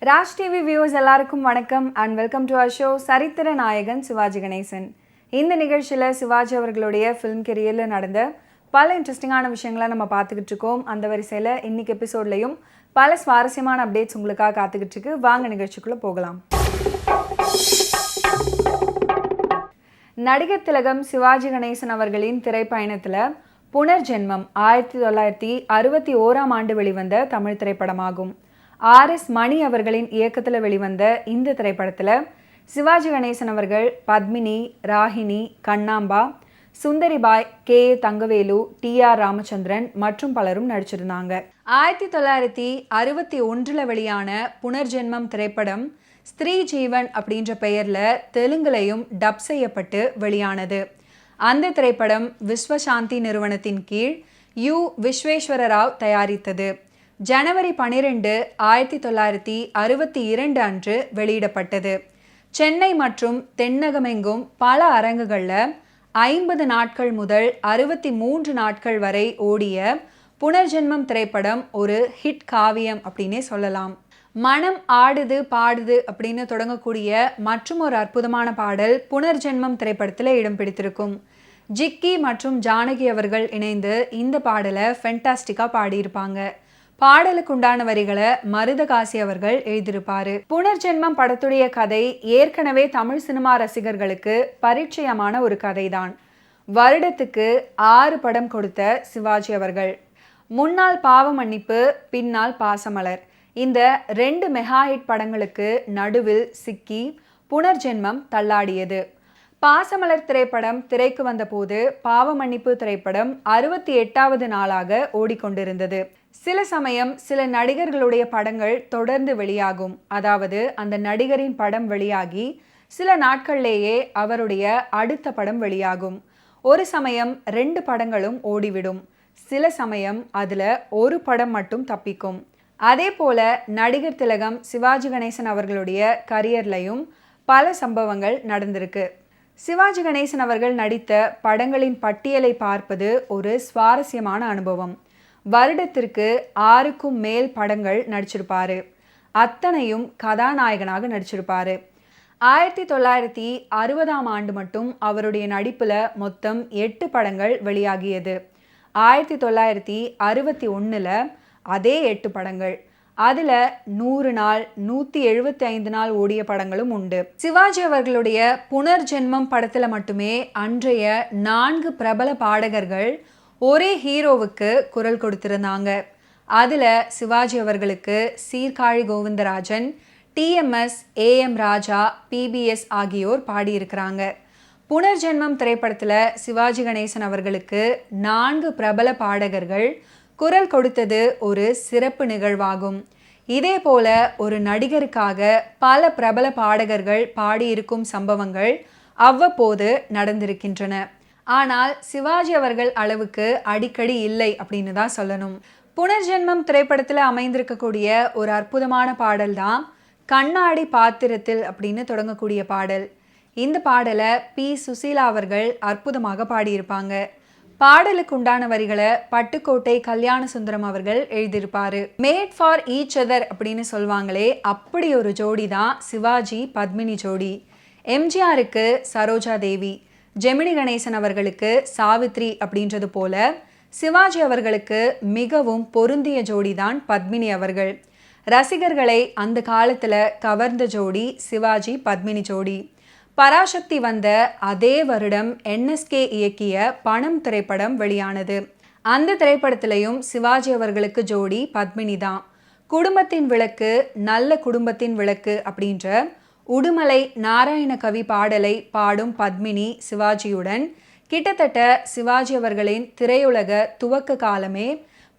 Raj TV viewers எல்லாருக்கும் வணக்கம் and welcome to our show சரித்திர நாயகன் சிவாஜி கணேசன். இந்த நிகழ்ச்சியில் சிவாஜி அவர்களுடைய ஃபிலிம் கெரியரில் நடந்த பல இன்ட்ரெஸ்டிங்கான விஷயங்களை நம்ம பார்த்துக்கிட்டு இருக்கோம். அந்த வரிசையில் இன்னைக்கு எபிசோட்லையும் பல சுவாரஸ்யமான அப்டேட்ஸ் உங்களுக்காக காத்துக்கிட்டு இருக்கு. வாங்க நிகழ்ச்சிக்குள்ளே போகலாம். நடிகர் திலகம் சிவாஜி கணேசன் அவர்களின் திரைப்பயணத்தில் புனர்ஜென்மம் 1961 வெளிவந்த தமிழ் திரைப்படமாகும். RS மணி அவர்களின் இயக்கத்தில் வெளிவந்த இந்த திரைப்படத்தில் சிவாஜி கணேசன் அவர்கள் பத்மினி, ராகினி, கண்ணாம்பா, சுந்தரிபாய், KA தங்கவேலு, TR ராமச்சந்திரன் மற்றும் பலரும் நடிச்சிருந்தாங்க. 1961 வெளியான புனர்ஜென்மம் திரைப்படம் ஸ்திரீ ஜீவன் அப்படின்ற பெயரில் தெலுங்குலையும் டப் செய்யப்பட்டு வெளியானது. அந்த திரைப்படம் விஸ்வசாந்தி நிறுவனத்தின் கீழ் U. விஸ்வேஸ்வர ராவ் தயாரித்தது. ஜனவரி 12, 1962 அன்று வெளியிடப்பட்டது. சென்னை மற்றும் தென்னகமெங்கும் பல அரங்குகளில் 50 நாட்கள் முதல் 63 நாட்கள் வரை ஓடிய புனர்ஜென்மம் திரைப்படம் ஒரு ஹிட் காவியம் அப்படின்னே சொல்லலாம். மனம் ஆடுது பாடுது அப்படின்னு தொடங்கக்கூடிய மற்றும் ஒரு அற்புதமான பாடல் புனர்ஜென்மம் திரைப்படத்தில் இடம் பிடித்திருக்கும். ஜிக்கி மற்றும் ஜானகி அவர்கள் இணைந்து இந்த பாடலை ஃபென்டாஸ்டிக்காக பாடியிருப்பாங்க. பாடலுக்கு உண்டான வரிகளை மருதகாசி அவர்கள் எழுதியிருப்பாரு. புனர்ஜென்மம் படத்துடைய கதை ஏற்கனவே தமிழ் சினிமா ரசிகர்களுக்கு பரிச்சயமான ஒரு கதைதான். வருடத்துக்கு 6 படம் கொடுத்த சிவாஜி அவர்கள் முன்னாள் பாவ மன்னிப்பு, பின்னால் பாசமலர், இந்த 2 மெகா ஹிட் படங்களுக்கு நடுவில் சிக்கி புனர்ஜென்மம் தள்ளாடியது. பாசமலர் திரைப்படம் திரைக்கு வந்தபோது பாவ மன்னிப்பு திரைப்படம் 68வது நாளாக ஓடிக்கொண்டிருந்தது. சில சமயம் சில நடிகர்களுடைய படங்கள் தொடர்ந்து வெளியாகும். அதாவது அந்த நடிகரின் படம் வெளியாகி சில நாட்கள்லேயே அவருடைய அடுத்த படம் வெளியாகும். ஒரு சமயம் 2 படங்களும் ஓடிவிடும். சில சமயம் அதில் ஒரு படம் மட்டும் தப்பிக்கும். அதே போல நடிகர் திலகம் சிவாஜி கணேசன் அவர்களுடைய கரியர்லையும் பல சம்பவங்கள் நடந்திருக்கு. சிவாஜி கணேசன் அவர்கள் நடித்த படங்களின் பட்டியலை பார்ப்பது ஒரு சுவாரஸ்யமான அனுபவம். வருடத்திற்கு 6க்கும் மேல் படங்கள் நடிச்சிருப்பாரு. அத்தனையும் கதாநாயகனாக நடிச்சிருப்பாரு. 1960ஆம் ஆண்டு மட்டும் அவருடைய நடிப்பில் மொத்தம் 8 படங்கள் வெளியாகியது. 1961 அதே 8 படங்கள். அதில் 100 நாள் 175 நாள் ஓடிய படங்களும் உண்டு. சிவாஜி அவர்களுடைய புனர்ஜென்மம் படத்தில் மட்டுமே அன்றைய 4 பிரபல பாடகர்கள் ஒரே ஹீரோவுக்கு குரல் கொடுத்திருந்தாங்க. அதில் சிவாஜி அவர்களுக்கு Sirkazhi Govindarajan, TMS, AM Raja, PBS ஆகியோர் பாடியிருக்கிறாங்க. புனர்ஜென்மம் திரைப்படத்தில் சிவாஜி கணேசன் அவர்களுக்கு 4 பிரபல பாடகர்கள் குரல் கொடுத்தது ஒரு சிறப்பு நிகழ்வாகும். இதே போல ஒரு நடிகருக்காக பல பிரபல பாடகர்கள் பாடியிருக்கும் சம்பவங்கள் அவ்வப்போது நடந்திருக்கின்றன. ஆனால் சிவாஜி அவர்கள் அளவுக்கு அடிக்கடி இல்லை அப்படின்னு தான் சொல்லணும். புனர்ஜென்மம் திரைப்படத்தில் அமைந்திருக்கக்கூடிய ஒரு அற்புதமான பாடல் தான் கண்ணாடி பாத்திரத்தில் அப்படின்னு தொடங்கக்கூடிய பாடல். இந்த பாடலை P. சுசீலா அவர்கள் அற்புதமாக பாடியிருப்பாங்க. பாடலுக்கு உண்டான வரிகளை பட்டுக்கோட்டை கல்யாண சுந்தரம் அவர்கள் எழுதியிருப்பாரு. மேட் ஃபார் ஈச் அதர் அப்படின்னு சொல்லுவாங்களே, அப்படி ஒரு ஜோடி தான் சிவாஜி பத்மினி ஜோடி. எம்ஜிஆருக்கு சரோஜா தேவி, ஜெமினி கணேசன் அவர்களுக்கு சாவித்ரி அப்படின்றது போல சிவாஜி அவர்களுக்கு மிகவும் பொருந்திய ஜோடி தான் பத்மினி அவர்கள். ரசிகர்களை அந்த காலத்தில் கவர்ந்த ஜோடி சிவாஜி பத்மினி ஜோடி. பராசக்தி வந்த அதே வருடம் NSK இயக்கிய பணம் திரைப்படம் வெளியானது. அந்த திரைப்படத்திலையும் சிவாஜி அவர்களுக்கு ஜோடி பத்மினி தான். குடும்பத்தின் விளக்கு, நல்ல குடும்பத்தின் விளக்கு அப்படின்ற உடுமலை நாராயண கவி பாடலை பாடும் பத்மினி சிவாஜியுடன் கிட்டத்தட்ட சிவாஜி அவர்களின் திரையுலக துவக்க காலமே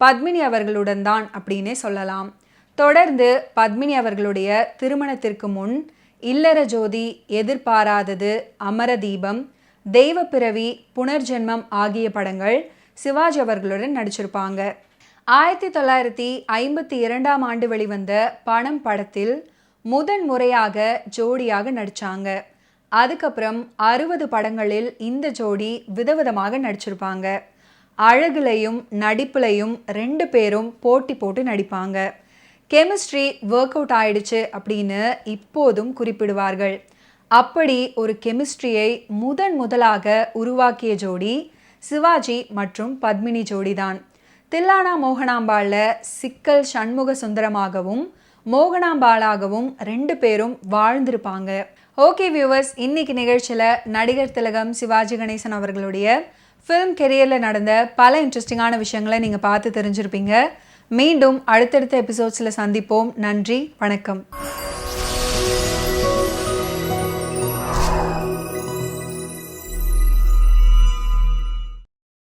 பத்மினி அவர்களுடன் தான் அப்படின்னே சொல்லலாம். தொடர்ந்து பத்மினி அவர்களுடைய திருமணத்திற்கு முன் இல்லற ஜோதி, எதிர்பாராதது, அமரதீபம், தெய்வப்பிறவி, புனர்ஜென்மம் ஆகிய படங்கள் சிவாஜி அவர்களுடன் நடிச்சிருப்பாங்க. 1952ஆம் ஆண்டு வெளிவந்த பணம் படத்தில் முதன் முறையாக ஜோடியாக நடித்தாங்க. அதுக்கப்புறம் 60 படங்களில் இந்த ஜோடி விதவிதமாக நடிச்சிருப்பாங்க. அழகுலையும் நடிப்புலையும் 2 பேரும் போட்டி போட்டு நடிப்பாங்க. கெமிஸ்ட்ரி ஒர்க் அவுட் ஆயிடுச்சு அப்படின்னு இப்போதும் குறிப்பிடுவார்கள். அப்படி ஒரு கெமிஸ்ட்ரியை முதலாக உருவாக்கிய ஜோடி சிவாஜி மற்றும் பத்மினி ஜோடிதான். தில்லானா மோகனாம்பாள்ல சிக்கல் சண்முக சுந்தரமாகவும் மோகனாம்பாளாகவும் 2 பேரும் வாழ்ந்திருப்பாங்க. ஓகே வியூவர்ஸ், இன்னைக்கு நிகழ்ச்சியில் நடிகர் திலகம் சிவாஜி கணேசன் அவர்களுடைய ஃபிலிம் கெரியரில் நடந்த பல இன்ட்ரெஸ்டிங்கான விஷயங்களை நீங்கள் பார்த்து தெரிஞ்சிருப்பீங்க. மீண்டும் அடுத்தடுத்த எபிசோட்ஸில் சந்திப்போம். நன்றி, வணக்கம்.